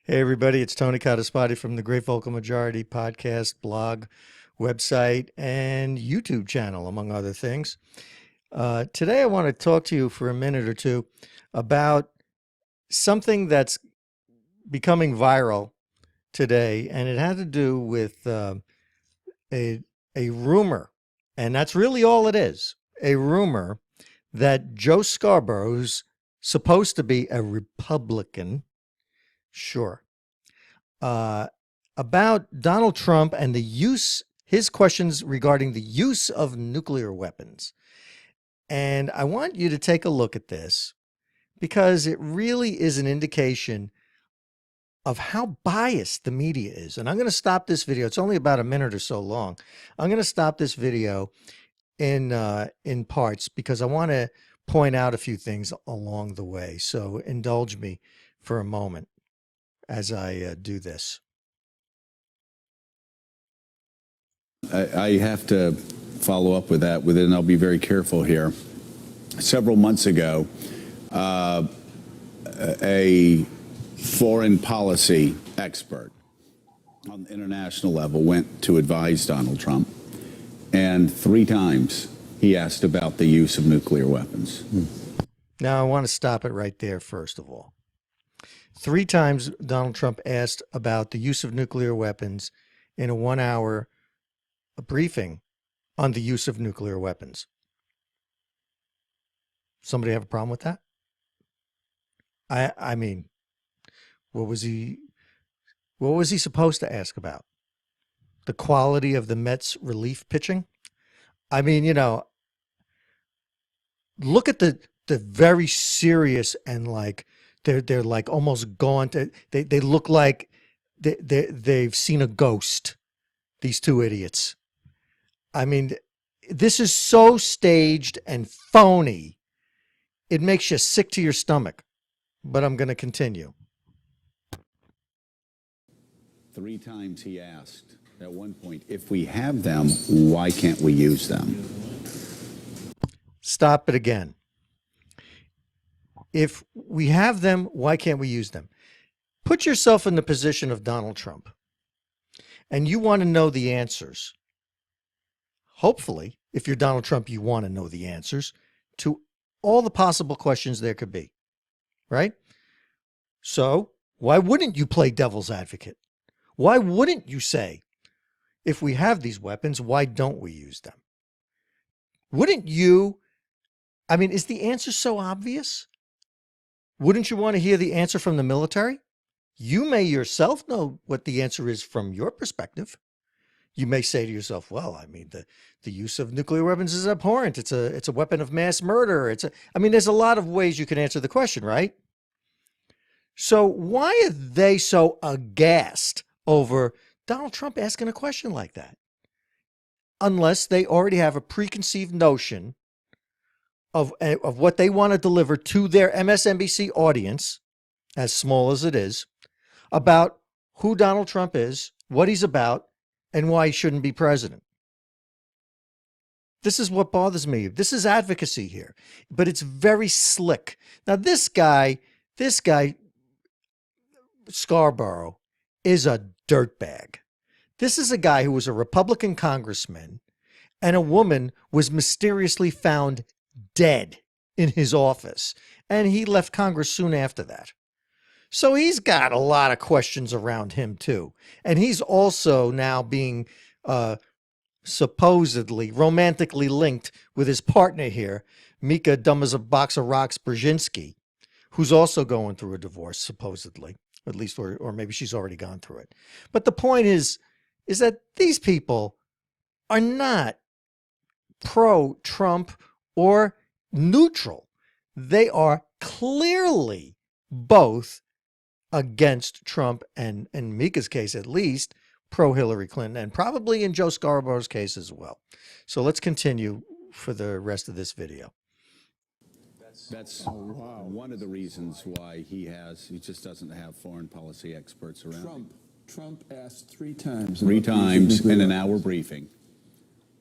Hey, everybody, it's Tony Codispoti from the Great Vocal Majority podcast, blog, website, and YouTube channel, among other things. Today, I want to talk to you for a minute or two about something that's becoming viral today, and it had to do with a, a rumor, and that's really all it is, a rumor that Joe Scarborough, who's supposed to be a Republican, sure, about Donald Trump and his questions regarding the use of nuclear weapons. And I want you to take a look at this because it really is an indication of how biased the media is. And I'm going to stop this video. It's only about a minute or so long. I'm going to stop this video in parts because I want to point out a few things along the way. So indulge me for a moment as I do this. I have to follow up with that, and I'll be very careful here. Several months ago, a foreign policy expert on the international level went to advise Donald Trump, and 3 times he asked about the use of nuclear weapons. Now, I want to stop it right there, first of all. 3 times Donald Trump asked about the use of nuclear weapons in a 1-hour briefing on the use of nuclear weapons. Somebody have a problem with that? I mean, what was he supposed to ask about? The quality of the Mets relief pitching? I mean, look at the very serious and like they're like almost gaunt. They look like they've seen a ghost. These 2 idiots. I mean, this is so staged and phony. It makes you sick to your stomach. But I'm going to continue. 3 times he asked at one point, if we have them, why can't we use them? Stop it again. If we have them, why can't we use them? Put yourself in the position of Donald Trump. And you want to know the answers. Hopefully, if you're Donald Trump, you want to know the answers to all the possible questions there could be, right? So why wouldn't you play devil's advocate? Why wouldn't you say, if we have these weapons, why don't we use them? Wouldn't you? I mean, is the answer so obvious? Wouldn't you want to hear the answer from the military? You may yourself know what the answer is from your perspective. You may say to yourself, well, I mean, the use of nuclear weapons is abhorrent. It's a weapon of mass murder. I mean, there's a lot of ways you can answer the question, right? So why are they so aghast over Donald Trump asking a question like that? Unless they already have a preconceived notion of what they want to deliver to their MSNBC audience, as small as it is, about who Donald Trump is, what he's about, and why he shouldn't be president. This is what bothers me. This is advocacy here, but it's very slick. Now, this guy, Scarborough, is a dirtbag. This is a guy who was a Republican congressman, and a woman was mysteriously found dead in his office, and he left Congress soon after that. So he's got a lot of questions around him too. And he's also now being supposedly romantically linked with his partner here, Mika Dumb as a Box of Rocks Brzezinski, who's also going through a divorce, supposedly, at least, or maybe she's already gone through it. But the point is that these people are not pro-Trump or neutral. They are clearly both against Trump and, in Mika's case at least, pro-Hillary Clinton, and probably in Joe Scarborough's case as well. So let's continue for the rest of this video. That's one of the reasons why he just doesn't have foreign policy experts around. Trump asked 3 times. 3 times in an hour briefing,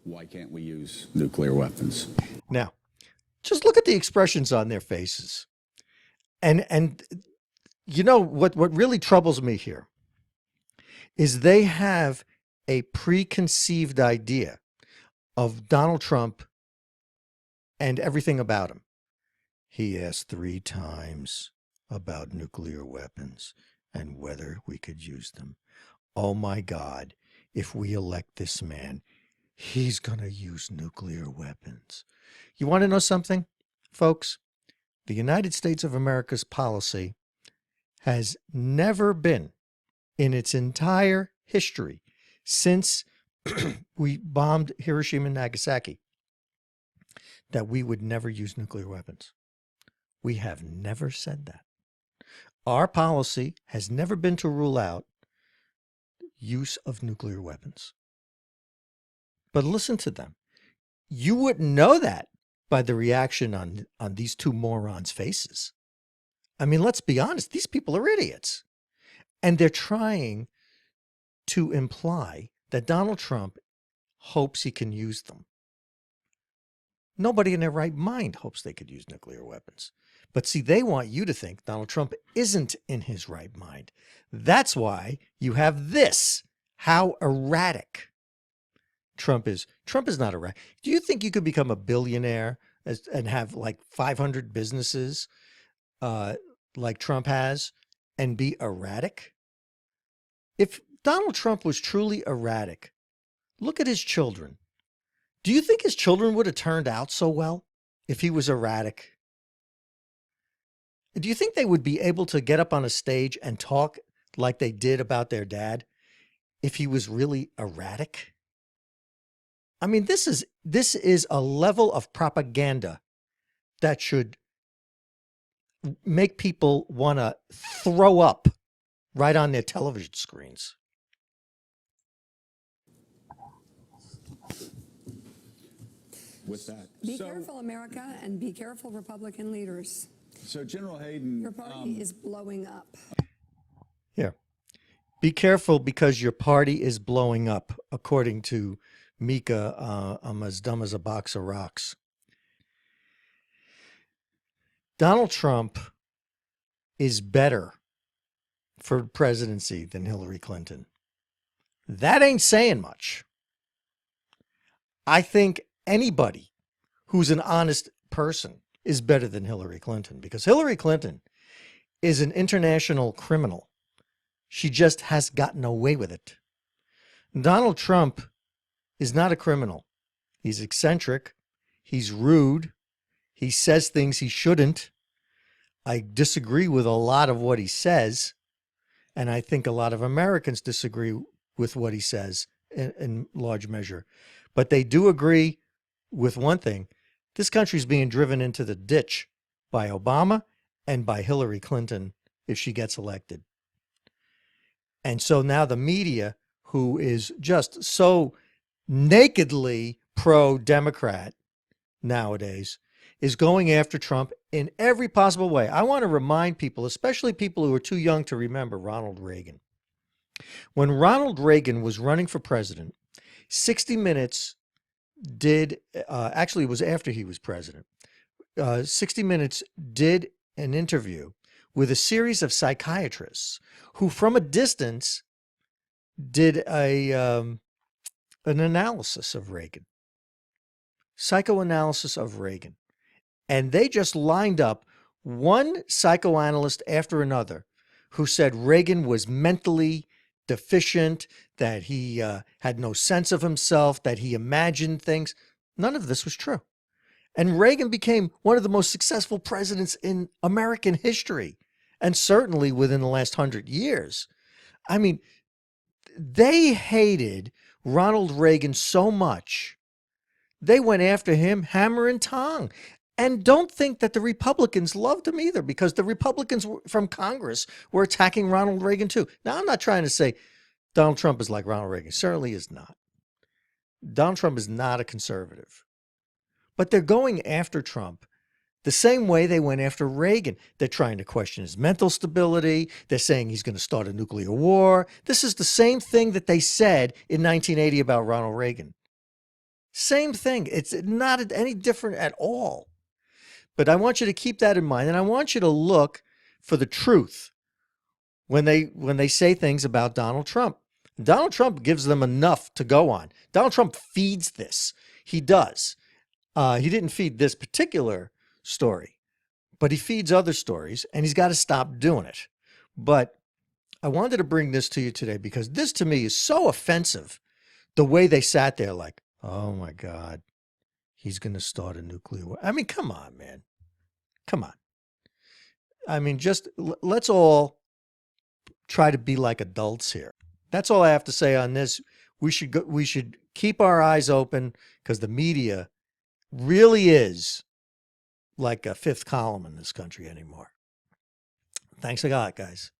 why can't we use nuclear weapons? Now, just look at the expressions on their faces. And You know what really troubles me here is they have a preconceived idea of Donald Trump and everything about him. He asked 3 times about nuclear weapons and whether we could use them. Oh my God, if we elect this man, he's going to use nuclear weapons. You want to know something, folks? The United States of America's policy has never been, in its entire history, since we bombed Hiroshima and Nagasaki, that we would never use nuclear weapons. We have never said that. Our policy has never been to rule out use of nuclear weapons. But listen to them. You wouldn't know that by the reaction on these 2 morons' faces. I mean, let's be honest. These people are idiots. And they're trying to imply that Donald Trump hopes he can use them. Nobody in their right mind hopes they could use nuclear weapons. But see, they want you to think Donald Trump isn't in his right mind. That's why you have this, how erratic Trump is. Trump is not erratic. Do you think you could become a billionaire and have like 500 businesses like Trump has and be erratic? If Donald Trump was truly erratic, look at his children. Do you think his children would have turned out so well if he was erratic? Do you think they would be able to get up on a stage and talk like they did about their dad if he was really erratic? I mean, this is a level of propaganda that should make people want to throw up right on their television screens. With that. Be careful, America, and be careful, Republican leaders. So General Hayden, Your party is blowing up. Yeah. Be careful because your party is blowing up, according to Mika. I'm as dumb as a box of rocks. Donald Trump is better for presidency than Hillary Clinton. That ain't saying much. I think anybody who's an honest person is better than Hillary Clinton, because Hillary Clinton is an international criminal. She just has gotten away with it. Donald Trump is not a criminal. He's eccentric. He's rude. He says things he shouldn't. I disagree with a lot of what he says, and I think a lot of Americans disagree with what he says in large measure. But they do agree with one thing. This country's being driven into the ditch by Obama and by Hillary Clinton if she gets elected. And so now the media, who is just so nakedly pro-Democrat nowadays, is going after Trump in every possible way. I want to remind people, especially people who are too young to remember Ronald Reagan. When Ronald Reagan was running for president, 60 Minutes did, actually it was after he was president, 60 Minutes did an interview with a series of psychiatrists who from a distance did an analysis of Reagan, psychoanalysis of Reagan. And they just lined up one psychoanalyst after another who said Reagan was mentally deficient, that he had no sense of himself, that he imagined things. None of this was true. And Reagan became one of the most successful presidents in American history, and certainly within the last 100 years. I mean, they hated Ronald Reagan so much, they went after him hammer and tong. And don't think that the Republicans loved him either, because the Republicans from Congress were attacking Ronald Reagan too. Now, I'm not trying to say Donald Trump is like Ronald Reagan. Certainly is not. Donald Trump is not a conservative. But they're going after Trump the same way they went after Reagan. They're trying to question his mental stability. They're saying he's going to start a nuclear war. This is the same thing that they said in 1980 about Ronald Reagan. Same thing. It's not any different at all. But I want you to keep that in mind, and I want you to look for the truth when they say things about Donald Trump. Donald Trump gives them enough to go on. Donald Trump feeds this. He does. He didn't feed this particular story, but he feeds other stories, and he's got to stop doing it. But I wanted to bring this to you today because this to me is so offensive. The way they sat there like, oh my God, he's going to start a nuclear war. I mean, come on, man. Come on. I mean, just let's all try to be like adults here. That's all I have to say on this. We should keep our eyes open because the media really is like a fifth column in this country anymore. Thanks a lot, guys.